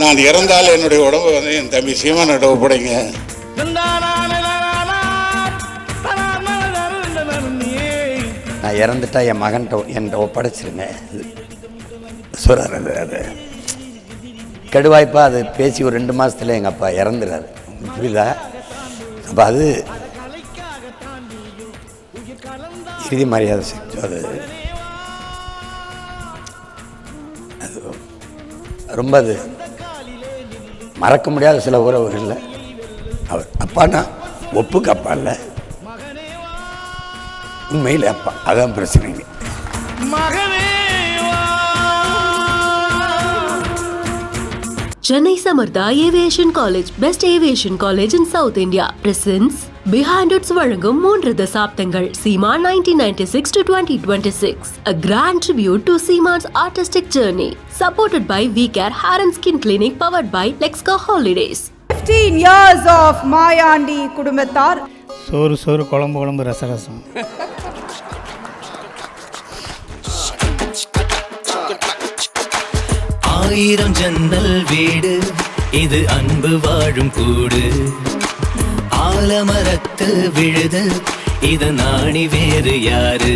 நான் இறந்தால் என்னுடைய உடம்பு வந்து என் தம்பி சீமானிட்ட ஒப்படைங்க. நான் இறந்துட்டா என் மகன்கிட்ட என்கிட்ட ஒப்படைச்சிருங்க சொல்கிறார். அது கெடுவாய்ப்பாக அது பேசி ஒரு 2 மாதத்தில் எங்கள் அப்பா இறந்துறாரு. புரியுதா? அப்போ அது இறுதி மரியாதை செஞ்சு அது அது ரொம்ப அது மறக்க முடியாத சில உறவுகளில் அவர் அப்பானா ஒப்புக்கு அப்பா இல்லை, உண்மையில் அப்பா. அதான் பிரச்சனை. Chennai Samartha Aviation College, best aviation college in South India, presents Behind Its வழங்கும் 3 தசாப்தங்கள் Seeman 1996 to 2026, a grand tribute to Seeman's artistic journey, supported by VCare Hair and Skin Clinic, powered by Lexka Holidays. 15 years of Mayandi குடும்பத்தார். சோறு குழம்பு ரசம். ஆயிரம் ஜன்னல் வீடு இது அன்பு வாழும் கூடு, ஆலமரத்து விழுது இது நாணி வேறு யாரு.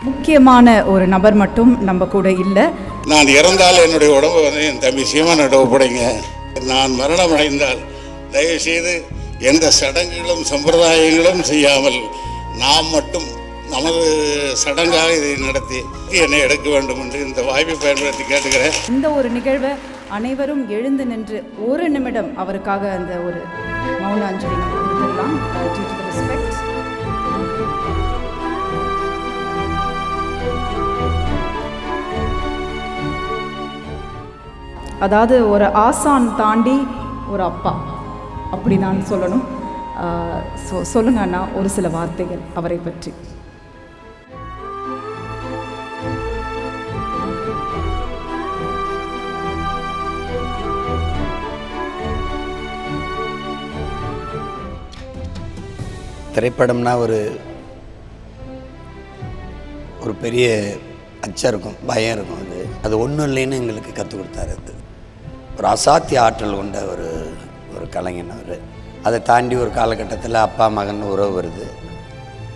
முக்கியமான ஒரு நபர் மட்டும் நம்ம கூட இல்லை. நான் இறந்தால் என்னுடைய உடம்பு வந்து என் தம்பி சீமானிட்ட ஒப்படைங்க. நான் மரணம் அடைந்தால் தயவுசெய்து எந்த சடங்குகளும் சம்பிரதாயங்களும் செய்யாமல் நாம் மட்டும் நமது சடங்காக இதை நடத்தி என்னை எடுக்க வேண்டும் என்று இந்த வாய்ப்பை பயன்படுத்தி கேட்டுக்கிறேன். இந்த ஒரு நிகழ்வை அனைவரும் எழுந்து நின்று 1 நிமிடம் அவருக்காக அந்த ஒரு மௌன அஞ்சலி நம்ம கொடுத்துடலாம். Due to the respect. அதாவது ஒரு ஆசான் தாண்டி ஒரு அப்பா அப்படி நான் சொல்லணும். சொல்லுங்க அண்ணா ஒரு சில வார்த்தைகள் அவரை பற்றி. திரைப்படம்னா ஒரு பெரிய அச்சம் இருக்கும், பயம் இருக்கும். அது ஒன்றும் இல்லைன்னு எங்களுக்கு கற்றுக் கொடுத்தாரு. அது ஒரு அசாத்திய ஆற்றல் கொண்ட ஒரு கலைஞன் அவர். அதை தாண்டி ஒரு காலகட்டத்தில் அப்பா மகன் உறவு வருது.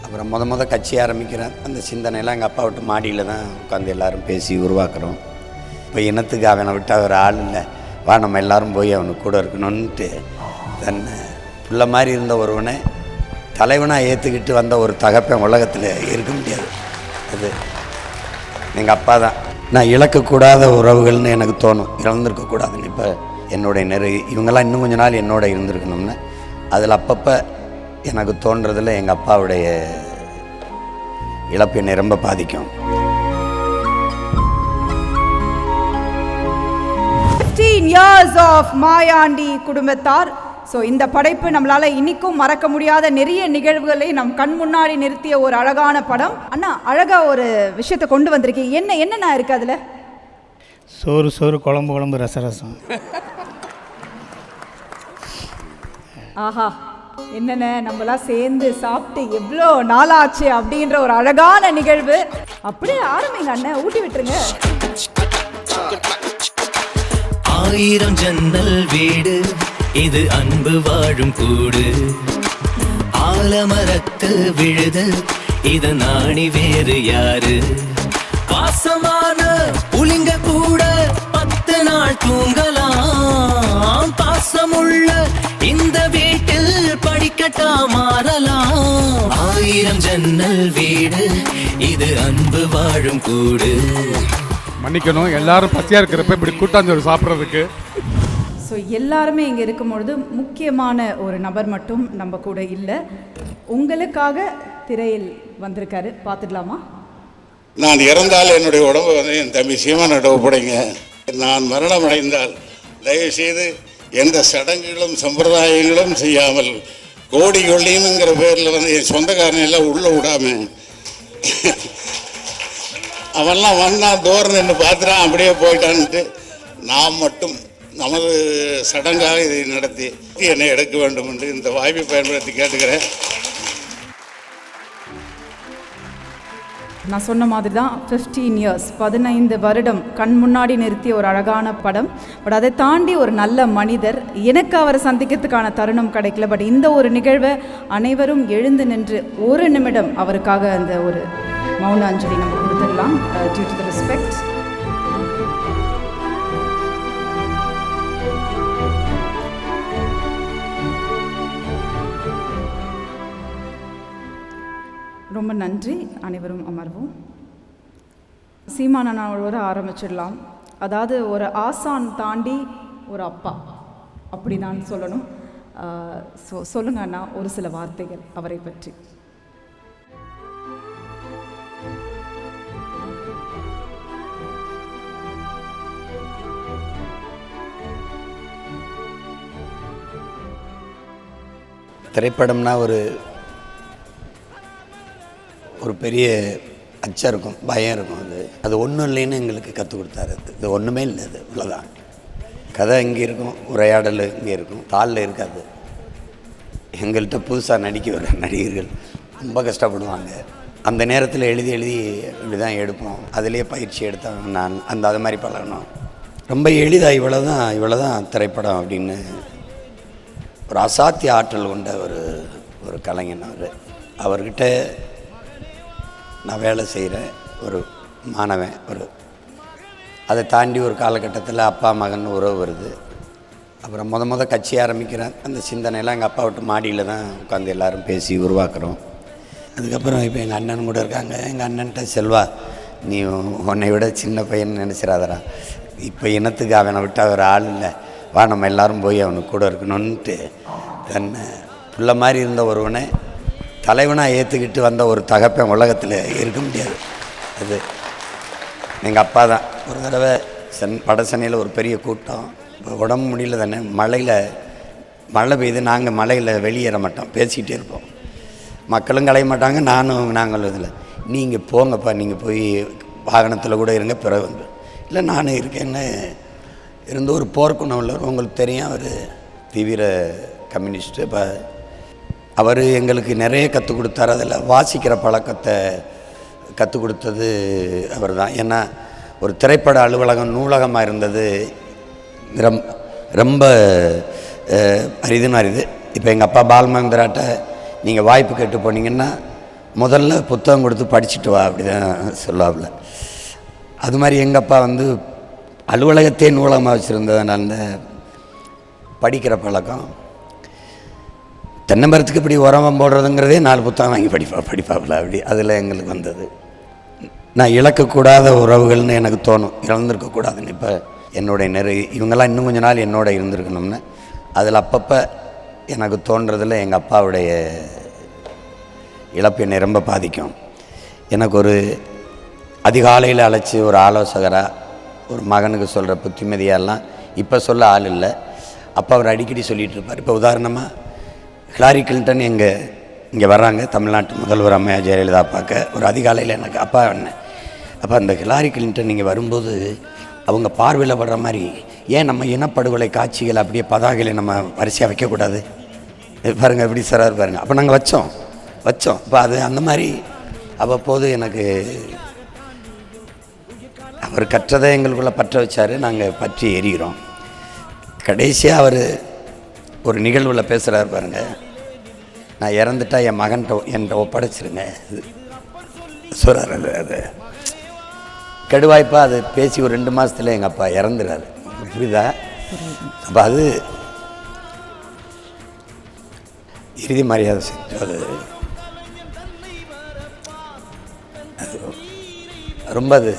அப்புறம் முத கட்சி ஆரம்பிக்கிறேன். அந்த சிந்தனையெல்லாம் எங்கள் அப்பா விட்டு மாடியில் தான் உட்காந்து எல்லோரும் பேசி உருவாக்குறோம். இப்போ இனத்துக்கு அவனை விட்டு அவர் ஆள் இல்லை, வா நம்ம எல்லோரும் போய் அவனுக்கு கூட இருக்கணும்ன்ட்டு தன்னை புள்ள மாதிரி இருந்த ஒருவனை தலைவனாக ஏற்றுக்கிட்டு வந்த ஒரு தகப்பன் உலகத்தில் இருக்க முடியாது. அது எங்கள் அப்பா தான். நான் இழக்கக்கூடாத உறவுகள்னு எனக்கு தோணும், இழந்திருக்கக்கூடாதுன்னு. இப்போ என்னுடைய இவங்கெல்லாம் இன்னும் கொஞ்ச நாள் என்னோட இருந்திருக்கணும்னு அதில் அப்பப்போ எனக்கு தோன்றதில் எங்கள் அப்பாவுடைய இழப்பு என்னை ரொம்ப பாதிக்கும். 15 years of மாயாண்டி குடும்பத்தார். ஸோ இந்த படைப்பு நம்மளால் இன்றைக்கும் மறக்க முடியாத நிறைய நிகழ்வுகளை நம் கண் முன்னாடி நிறுத்திய ஒரு அழகான படம். அண்ணா அழகாக ஒரு விஷயத்தை கொண்டு வந்திருக்கீங்க. என்னென்ன இருக்குது அதில்? சோறு குழம்பு ரசம். ஆஹா, என்னென்ன நம்மளாம் சேர்ந்து சாப்பிட்டு எவ்வளோ நாளாச்சு அப்படின்ற ஒரு அழகான நிகழ்வு. அப்படியே ஆரம்பிங்க அண்ணன், ஊட்டி விட்டுருங்க. ஆயிரம் ஜன்னல் வீடு இது அன்பு வாழும் கூடு, ஆலமரத்து விழுது இது நாணி வேறு யாரு. பாசமான புலிங்க கூட 10 நாள் தூங்கலாம், பாசமுள்ள இந்த வீட்டில் படிக்கட்டா மாறலாம். ஆயிரம் ஜன்னல் வீடு இது அன்பு வாழும் கூடு. மன்னிக்கணும், எல்லாரும் பசியாக இருக்கிறப்ப இப்படி கூட்டாஞ்சோறு சாப்பிட்றதுக்கு. ஸோ எல்லாருமே இங்கே இருக்கும்பொழுது முக்கியமான ஒரு நபர் மட்டும் நம்ம கூட இல்லை. உங்களுக்காக திரையில் வந்திருக்காரு, பார்த்துடலாமா? நான் இறந்தால் என்னுடைய உடம்பு வந்து என் தம்பி சீமானிட்ட ஒப்படைங்க. நான் மரணம் அடைந்தால் தயவுசெய்து எந்த சடங்குகளும் சம்பிரதாயங்களும் செய்யாமல் கோடி கொள்ளினுங்கிற பேரில் வந்து என் சொந்தக்காரனையெல்லாம் உள்ளே விடாம அவன்லாம் வந்தான் தோரணை நின்று பார்த்துட்டான், அப்படியே போயிட்டான்ட்டு நாம் மட்டும் நமது சடங்காக இதை நடத்தி என்னை எடுக்க வேண்டும் என்று இந்த வாய்ப்பை பயன்படுத்தி கேட்டுக்கிறேன். நான் சொன்ன மாதிரி தான் 15 இயர்ஸ் 15 வருடம் கண் முன்னாடி நிறுத்திய ஒரு அழகான படம். பட் அதை தாண்டி ஒரு நல்ல மனிதர். எனக்கு அவரை சந்திக்கிறதுக்கான தருணம் கிடைக்கல. பட் இந்த ஒரு நிகழ்வை அனைவரும் எழுந்து நின்று ஒரு நிமிடம் அவருக்காக அந்த ஒரு மௌன அஞ்சலி நம்ம கொடுத்துடலாம். Due to the respect. ரொம்ப நன்றி. அனைவரும் அமர்வோம். சீமான் அண்ணாவோட ஆரம்பிச்சிடலாம். அதாவது ஒரு ஆசான் தாண்டி ஒரு அப்பா, அப்படி தான் சொல்லணும். சொல்லுங்க அண்ணா ஒரு சில வார்த்தைகள் அவரை பற்றி. திரைப்படம்னா ஒரு பெரிய அச்சம் இருக்கும், பயம் இருக்கும். அது ஒன்றும் இல்லைன்னு எங்களுக்கு கற்றுக் கொடுத்தாரு. இது ஒன்றுமே இல்லை, அது இவ்வளோதான். கதை இங்கே இருக்கும், உரையாடல் இங்கே இருக்கும், தாளில் இருக்காது. எங்கள்கிட்ட புதுசாக நடிக்க வர நடிகர்கள் ரொம்ப கஷ்டப்படுவாங்க. அந்த நேரத்தில் எழுதி இப்படி தான் எடுப்போம். அதிலே பயிற்சி எடுத்தாங்க. நான் அது மாதிரி பழகணும். ரொம்ப எளிதாக இவ்வளோ தான் திரைப்படம் அப்படின்னு ஒரு அசாத்திய ஆற்றல் கொண்ட ஒரு கலைஞன் அவர்கிட்ட நான் வேலை செய்கிறேன். ஒரு மாணவன், அதை தாண்டி ஒரு காலகட்டத்தில் அப்பா மகன் உறவு வருது. அப்புறம் முத கட்சி ஆரம்பிக்கிறேன். அந்த சிந்தனையெல்லாம் எங்கள் அப்பா விட்டு மாடியில் தான் உட்காந்து எல்லோரும் பேசி உருவாக்குறோம். அதுக்கப்புறம் இப்போ எங்கள் அண்ணன் கூட இருக்காங்க. எங்கள் அண்ணன்ட்ட செல்வா, நீ உன்னை விட சின்ன பையன் நினச்சிடாதடா, இப்போ இனத்துக்கு அவனை விட்டு அவர் ஆள் இல்லை, வா நம்ம எல்லோரும் போய் அவனுக்கு கூட இருக்கணும்ன்ட்டு தன்னை புள்ள மாதிரி இருந்த ஒருவனை தலைவனாக ஏற்றுக்கிட்டு வந்த ஒரு தகப்பன் உலகத்தில் இருக்க முடியாது. அது எங்கள் அப்பா தான். ஒரு தடவை வடசென்னையில் ஒரு பெரிய கூட்டம், இப்போ உடம்பு முடியல தானே, மழை பெய்யுது. நாங்கள் மலையில் வெளியேற மாட்டோம், பேசிக்கிட்டே இருப்போம். மக்களும் கலைய மாட்டாங்க, நாங்களும் இதில். நீங்கள் போங்கப்பா, நீங்கள் போய் வாகனத்தில் கூட இருங்க, பிறகு வந்து இல்லை நானும் இருக்கேன்னு இருந்து ஒரு போர்க்குணம் உள்ளவர். உங்களுக்கு தெரியும், அவர் தீவிர கம்யூனிஸ்ட்டு. இப்போ அவர் எங்களுக்கு நிறைய கற்றுக் கொடுத்தார். அதில் வாசிக்கிற பழக்கத்தை கற்றுக் கொடுத்தது அவர் தான். ஏன்னா ஒரு திரைப்பட அலுவலகம் நூலகமாக இருந்தது ரொம்ப அரிது. இப்போ எங்கள் அப்பா பால்மந்திராட்ட நீங்கள் வாய்ப்பு கேட்டு போனீங்கன்னா முதல்ல புத்தகம் கொடுத்து படிச்சுட்டு வா, அப்படி தான் சொல்லுவாப்புல. அது மாதிரி எங்கள் அப்பா அலுவலகத்தே நூலகமாக வச்சுருந்ததுனால அந்த படிக்கிற பழக்கம். தென்னமரத்துக்கு இப்படி உரம் போடுறதுங்கிறதே 4 புத்தகம் வாங்கி படிப்பாப்புல. அப்படி அதில் எங்களுக்கு வந்தது. நான் இழக்கக்கூடாத உறவுகள்னு எனக்கு தோணும், இழந்திருக்கக்கூடாதுன்னு. இப்போ என்னுடைய இவங்கெல்லாம் இன்னும் கொஞ்ச நாள் என்னோட இருந்திருக்கணும்னு அதில் அப்பப்போ எனக்கு தோன்றதில் எங்கள் அப்பாவுடைய இழப்பு என்னை ரொம்ப பாதிக்கும். எனக்கு ஒரு அதிகாலையில் அழைச்சி ஒரு ஆலோசகராக ஒரு மகனுக்கு சொல்கிற புத்திமதியெல்லாம் இப்போ சொல்ல ஆள் இல்லை. அப்போ அவர் அடிக்கடி சொல்லிகிட்டு இருப்பார். இப்போ உதாரணமாக ஹிலாரி கிளின்டன் இங்கே வர்றாங்க, தமிழ்நாட்டு முதல்வர் அம்மையா ஜெயலலிதா பார்க்க. ஒரு அதிகாலையில் எனக்கு அப்பா அண்ணன், அப்போ அந்த ஹிலாரி கிளின்டன் இங்கே வரும்போது அவங்க பார்வையில் படுற மாதிரி ஏன் நம்ம இனப்படுகொலை காட்சிகள் அப்படியே பதாகைகளை நம்ம வரிசையாக வைக்கக்கூடாது பாருங்கள், எப்படி சாராக பாருங்கள். அப்போ நாங்கள் வச்சோம். இப்போ அது அந்த மாதிரி அவ்வப்போது எனக்கு அவர் கற்றதை எங்களுக்குள்ளே பற்ற வச்சார். நாங்கள் பற்றி எரிகிறோம். கடைசியாக அவர் ஒரு நிகழ்வில் பேசுகிறார் பாருங்க, நான் இறந்துட்டா என் என்கிட்ட ஒப்படைச்சிருங்க சொல்கிறார். அது கெடுவாய்ப்பாக அது பேசி ஒரு 2 மாதத்தில் எங்கள் அப்பா இறந்துறாரு. புரியுதா? அப்போ அது இறுதி மரியாதை செஞ்சு அது ரொம்ப அது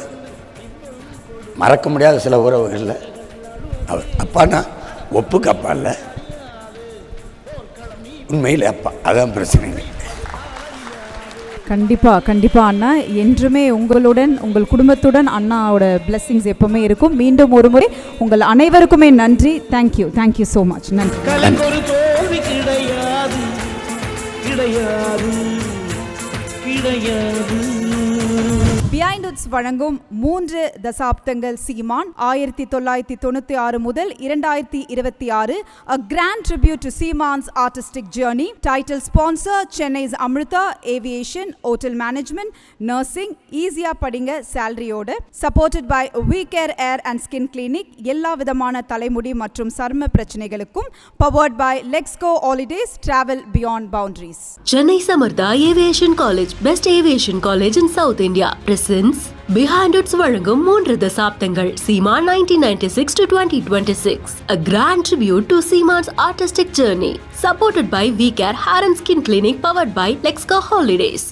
மறக்க முடியாத சில உறவுகளில் அவர் அப்பானா ஒப்புக்கு அப்பா இல்லை, உண்மையில் அப்பா. அதான் பிரச்சனை. கண்டிப்பாக அண்ணா, என்றுமே உங்களுடன் உங்கள் குடும்பத்துடன் அண்ணாவோட பிளெஸிங்ஸ் எப்பவுமே இருக்கும். மீண்டும் ஒரு முறை உங்கள் அனைவருக்குமே நன்றி. Thank you so much. நன்றி. பிஹைண்ட் பிஹாண்டுட்ஸ் வழங்கும் 3 தசாப்தங்கள் சீமான் 1996 முதல் 2026 A Grand Tribute to Seeman's Artistic Journey. Title sponsor Chennai's Amrita Aviation, Hotel Management, Nursing, ஈஸியா படிங்க சேலரியோட. Supported by We Care Hair and Skin Clinic, எல்லா விதமான தலைமுடி மற்றும் சர்ம பிரச்சனைகளுக்கும். Powered by Lexco Holidays, Travel Beyond Boundaries. Chennai Samartha Aviation College, best aviation college in South India, presents Behind வழங்கும் 3 தசாப்தங்கள் சீமான் 1996 to 2026, a grand tribute to Seeman's artistic journey, supported by We Care Hair and Skin Clinic, powered by Lexco Holidays.